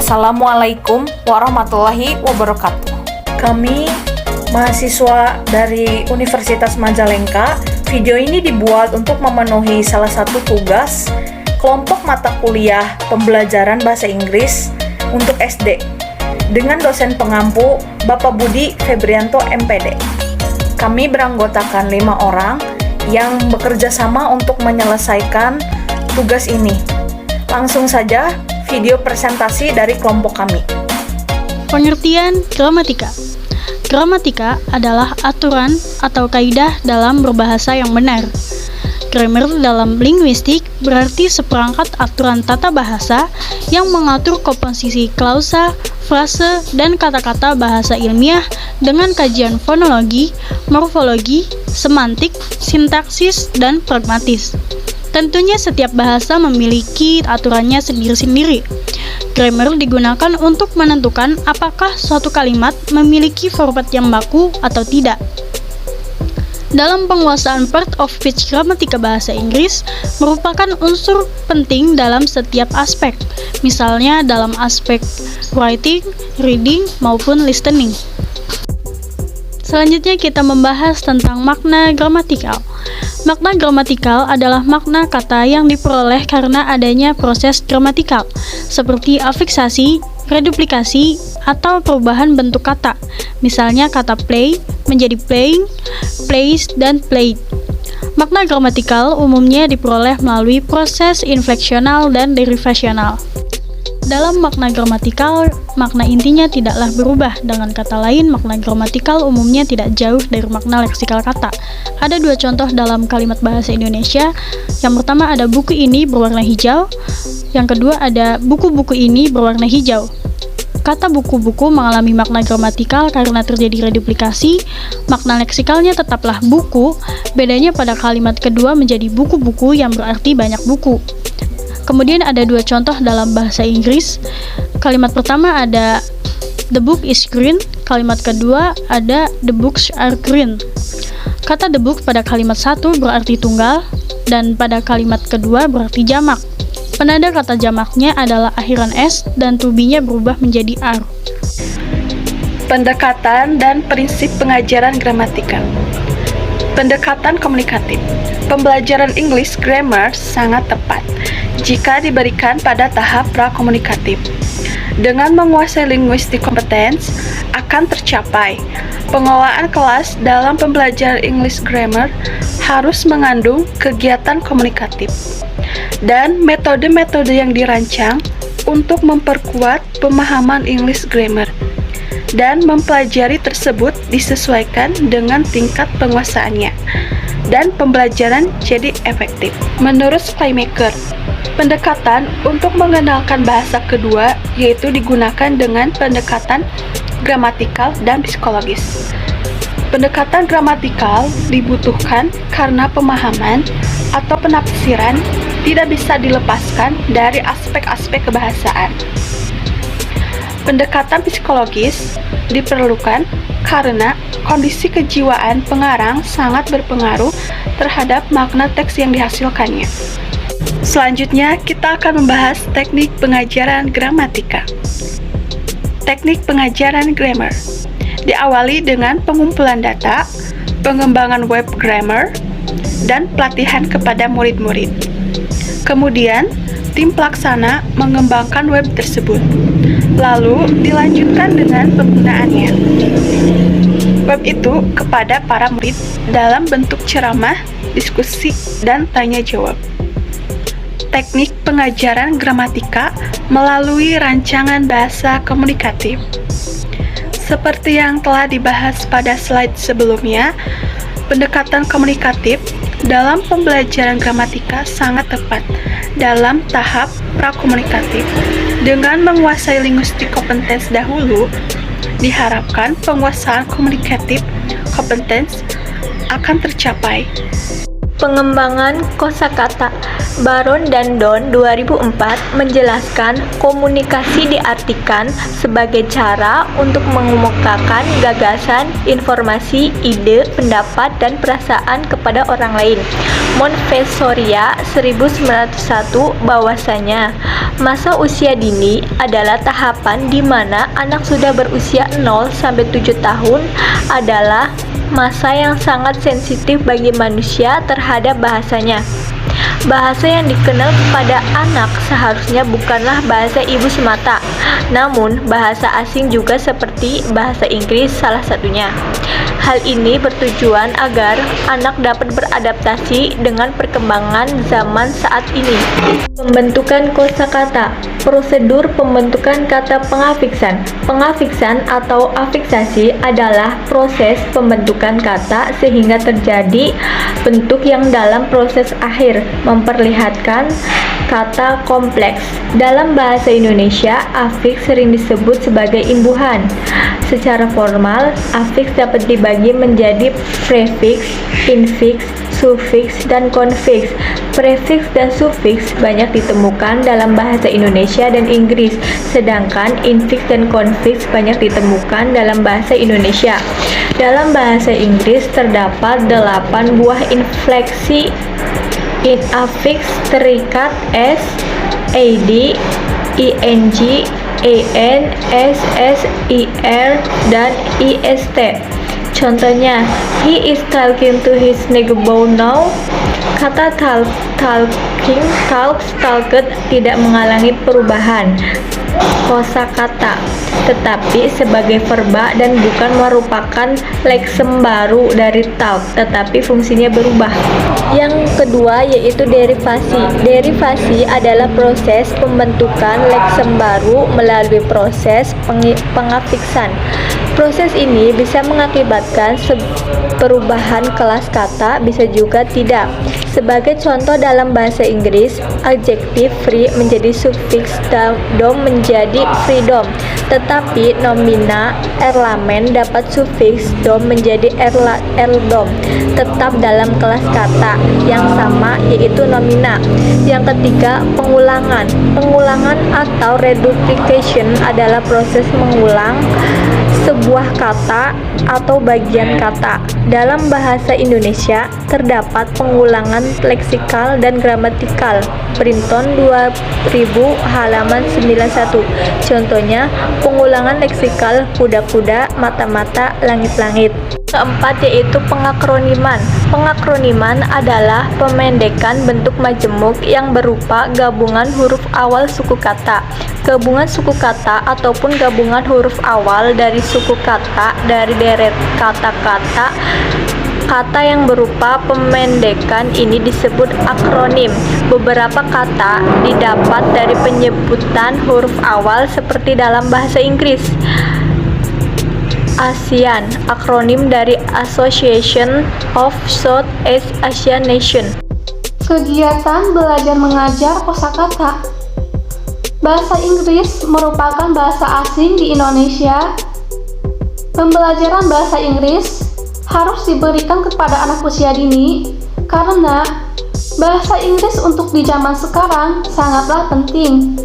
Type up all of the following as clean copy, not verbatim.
Assalamualaikum warahmatullahi wabarakatuh. Kami mahasiswa dari Universitas Majalengka. Video ini dibuat untuk memenuhi salah satu tugas kelompok mata kuliah pembelajaran bahasa Inggris untuk SD dengan dosen pengampu Bapak Budi Febrianto MPD. Kami beranggotakan 5 orang yang bekerja sama untuk menyelesaikan tugas ini. Langsung saja video presentasi dari kelompok kami. Pengertian gramatika. Gramatika adalah aturan atau kaidah dalam berbahasa yang benar. Grammar dalam linguistik berarti seperangkat aturan tata bahasa yang mengatur komposisi klausa, frase, dan kata-kata bahasa ilmiah dengan kajian fonologi, morfologi, semantik, sintaksis, dan pragmatis. Tentunya setiap bahasa memiliki aturannya sendiri-sendiri. Grammar digunakan untuk menentukan apakah suatu kalimat memiliki format yang baku atau tidak. Dalam penguasaan part of speech gramatika bahasa Inggris merupakan unsur penting dalam setiap aspek, misalnya dalam aspek writing, reading, maupun listening. Selanjutnya kita membahas tentang makna gramatikal. Makna gramatikal adalah makna kata yang diperoleh karena adanya proses gramatikal, seperti afiksasi, reduplikasi, atau perubahan bentuk kata. Misalnya kata play menjadi playing, plays, dan played. Makna gramatikal umumnya diperoleh melalui proses infleksional dan derivasional. Dalam makna gramatikal, makna intinya tidaklah berubah. Dengan kata lain, makna gramatikal umumnya tidak jauh dari makna leksikal kata. Ada 2 contoh dalam kalimat bahasa Indonesia. Yang pertama ada buku ini berwarna hijau. Yang kedua ada buku-buku ini berwarna hijau. Kata buku-buku mengalami makna gramatikal karena terjadi reduplikasi. Makna leksikalnya tetaplah buku, bedanya pada kalimat kedua menjadi buku-buku yang berarti banyak buku. Kemudian ada 2 contoh dalam bahasa Inggris. Kalimat pertama ada the book is green, kalimat kedua ada the books are green. Kata the book pada kalimat 1 berarti tunggal, dan pada kalimat kedua berarti jamak. Penanda kata jamaknya adalah akhiran S dan to be-nya berubah menjadi R. Pendekatan dan prinsip pengajaran gramatika. Pendekatan komunikatif. Pembelajaran English grammar sangat tepat jika diberikan pada tahap prakomunikatif. Dengan menguasai linguistik competence akan tercapai. Pengelolaan kelas dalam pembelajaran English grammar harus mengandung kegiatan komunikatif dan metode-metode yang dirancang untuk memperkuat pemahaman English grammar, dan mempelajari tersebut disesuaikan dengan tingkat penguasaannya, dan pembelajaran jadi efektif. Menurut Playmaker, pendekatan untuk mengenalkan bahasa kedua yaitu digunakan dengan pendekatan gramatikal dan psikologis. Pendekatan gramatikal dibutuhkan karena pemahaman atau penafsiran tidak bisa dilepaskan dari aspek-aspek kebahasaan. Pendekatan psikologis diperlukan karena kondisi kejiwaan pengarang sangat berpengaruh terhadap makna teks yang dihasilkannya. Selanjutnya, kita akan membahas teknik pengajaran gramatika. Teknik pengajaran grammar diawali dengan pengumpulan data, pengembangan web grammar, dan pelatihan kepada murid-murid. Kemudian, tim pelaksana mengembangkan web tersebut, lalu dilanjutkan dengan penggunaannya. Web itu kepada para murid dalam bentuk ceramah, diskusi, dan tanya jawab. Teknik pengajaran gramatika melalui rancangan bahasa komunikatif. Seperti yang telah dibahas pada slide sebelumnya, pendekatan komunikatif dalam pembelajaran gramatika sangat tepat dalam tahap prakomunikatif. Dengan menguasai linguistik competence dahulu, diharapkan penguasaan komunikatif competence akan tercapai. Pengembangan kosakata. Baron dan Don 2004 menjelaskan komunikasi diartikan sebagai cara untuk mengemukakan gagasan, informasi, ide, pendapat, dan perasaan kepada orang lain. Montfessoria 1901 bahwasanya Masa usia dini adalah tahapan di mana anak sudah berusia 0 sampai 7 tahun adalah masa yang sangat sensitif bagi manusia terhadap bahasanya. Bahasa yang dikenal kepada anak seharusnya bukanlah bahasa ibu semata, namun bahasa asing juga seperti bahasa Inggris salah satunya. Hal ini bertujuan agar anak dapat beradaptasi dengan perkembangan zaman saat ini. Pembentukan kosakata. Prosedur pembentukan kata pengafiksan. Pengafiksan atau afiksasi adalah proses pembentukan kata sehingga terjadi bentuk yang dalam proses akhir memperlihatkan kata kompleks. Dalam bahasa Indonesia, afiks sering disebut sebagai imbuhan. Secara formal, afiks dapat dibagi menjadi prefiks, infiks, sufiks, dan konfiks. Prefiks dan sufiks banyak ditemukan dalam bahasa Indonesia dan Inggris, sedangkan infiks dan konfiks banyak ditemukan dalam bahasa Indonesia. Dalam bahasa Inggris terdapat 8 buah infleksi afiks terikat s, ad, ing, an, ss, ir, dan ist. Contohnya, he is talking to his neighbor now. Kata talking, talks, talked tidak mengalami perubahan kosakata, tetapi sebagai verba dan bukan merupakan leksem baru dari talk, tetapi fungsinya berubah. Yang kedua yaitu derivasi. Derivasi adalah proses pembentukan leksem baru melalui proses pengafiksan. Proses ini bisa mengakibatkan perubahan kelas kata, bisa juga tidak. Sebagai contoh dalam bahasa Inggris, adjektif free menjadi sufiks dom menjadi freedom, tetapi nomina erlamen dapat sufiks dom menjadi erldom, tetap dalam kelas kata yang sama yaitu nomina. Yang ketiga, pengulangan. Pengulangan atau reduplication adalah proses mengulang sebuah kata atau bagian kata. Dalam bahasa Indonesia terdapat pengulangan leksikal dan gramatikal. Printon 2000 halaman 91. Contohnya, pengulangan leksikal kuda-kuda, mata-mata, langit-langit. Keempat yaitu pengakroniman. Pengakroniman adalah pemendekan bentuk majemuk yang berupa gabungan huruf awal suku kata. Gabungan suku kata ataupun gabungan huruf awal dari suku kata dari deret kata-kata. Kata yang berupa pemendekan ini disebut akronim. Beberapa kata didapat dari penyebutan huruf awal seperti dalam bahasa Inggris. ASEAN, akronim dari Association of South East Asian Nations. Kegiatan belajar mengajar kosakata. Bahasa Inggris merupakan bahasa asing di Indonesia. Pembelajaran bahasa Inggris harus diberikan kepada anak usia dini karena bahasa Inggris untuk di zaman sekarang sangatlah penting.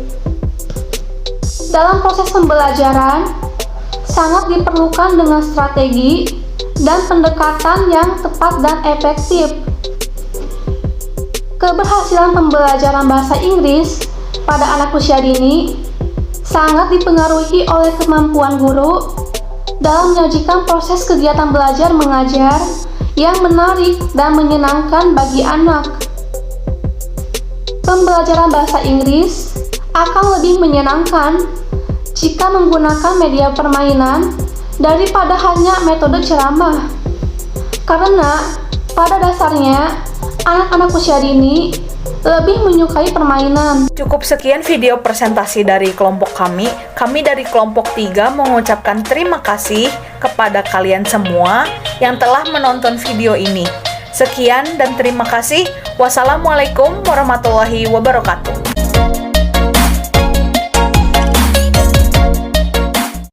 Dalam proses pembelajaran, sangat diperlukan dengan strategi dan pendekatan yang tepat dan efektif. Keberhasilan pembelajaran bahasa Inggris pada anak usia dini sangat dipengaruhi oleh kemampuan guru dalam menyajikan proses kegiatan belajar mengajar yang menarik dan menyenangkan bagi anak. Pembelajaran bahasa Inggris akan lebih menyenangkan jika menggunakan media permainan daripada hanya metode ceramah. Karena pada dasarnya anak-anak usia dini lebih menyukai permainan. Cukup sekian video presentasi dari kelompok kami. Kami dari kelompok 3 mengucapkan terima kasih kepada kalian semua yang telah menonton video ini. Sekian dan terima kasih. Wassalamualaikum warahmatullahi wabarakatuh.